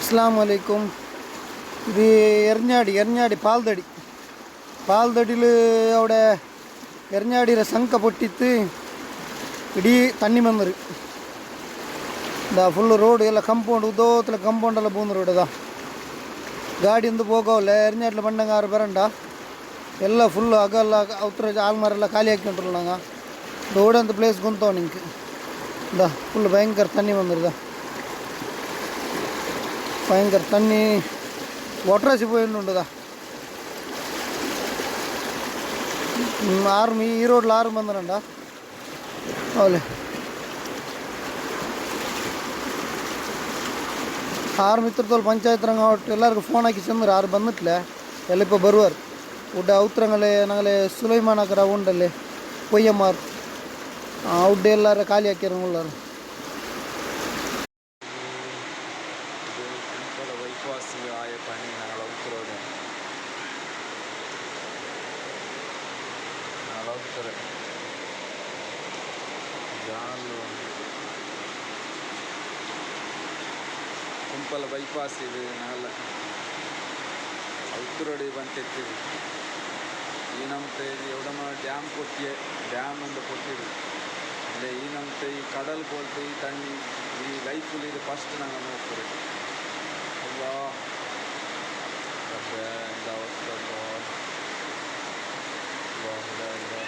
ಅಸ್ಲಾಮ್ ಅಲೈಕುಮ್. ಇದು ಎರ್ನಾಡಿ ಪಾಲ್ದಡಿಲು അവിടെ ಎರ್ನಾಡಿರ ಸಂಕ ಪೊಟ್ಟಿತ್ತು ಇಡೀ ತಣ್ಣಿ ಬಂದರು. ಫುಲ್ ರೋಡ್ ಎಲ್ಲ ಕಂಪೌಂಡ್ ಉದ್ದೋತ್ತಲ ಕಂಪೌಂಡ್ ಎಲ್ಲ ಬಂದು ರೋಡ್ ಗಾಡಿ ಒಂದು ಹೋಗೋಲ್ಲ. ಎರ್ನಾಡಿಲ ಬಂಡಂಗ ಆರು ಬರಂಡ ಎಲ್ಲ ಫುಲ್ ಅಗಲ್ಲ ಅವತ್ರ ಆಲ್ಮಾರೆಲ್ಲ ಖಾಲಿ ಹಾಕಿಂಟ್ರಲ್ಲ ನಂಗೆ ರೋಡಂತ ಪ್ಲೇಸ್ ಕುಂತವ ನಿಂಗೆ ಫುಲ್ ಭಯಂಕರ ತಣ್ಣಿ ಬಂದಿರುದ. ഭയങ്കര തണ്ണി വാട്ടറാശി പോയിട്ടുണ്ടതാ. ആറും ഈ റോഡിൽ ആറും വന്നിട്ടുണ്ടാ അവലെ ಆರು ಮಿತ್ರದವ್ರು ಪಂಚಾಯತ್ ರಂಗ ಒಟ್ಟು ಎಲ್ಲರಿಗೂ ಫೋನ್ ಹಾಕಿ ಚಂದ್ರ ಆರು ಬಂದಿಟ್ಲೆ ಎಲ್ಲ ಇಪ್ಪ ಬರುವಾರು ಉಡ್ಡ ಔತ್ರಂಗಲೆ ನಂಗಲೆ ಸುಲೈಮಾನಕರ ಉಂಡಲ್ಲಿ ಕೊಯ್ಯಮ್ಮಾರು ಉಡ್ಡ ಎಲ್ಲಾರು ಖಾಲಿ ಹಾಕ್ಯಾರ ಉಳ್ಳಾರು. ആയ പണി ഞങ്ങൾ ഉത്തരവ് ಜಾಲು ಕುಂಪಲ ಬೈಪಾಸ್ ಇದು ನಾಲ ಉತ್ತರೋಡಿ ಬಂತೆತ್ತಿದು ಈ ನಮ್ತೆ ಎವಡಮ ಡ್ಯಾಮ್ ಕೊಟ್ಟಿಯೆ ಡ್ಯಾಮ್ ಒಂದು ಕೊಟ್ಟಿದ್ದು ಅಲ್ಲೇ ಈ ನಮ್ತೆ ಈ ಕಡಲ್ ಕೊಲ್ತು ಈ ತಣ್ಣಿ ಈ ಲೈಫಲ್ಲಿ ಇದು ಫಸ್ಟ್ ನಂಗೆ ನೋಡ್ತಾರೆ. Allah Rabbi Dawud Allah La ilaha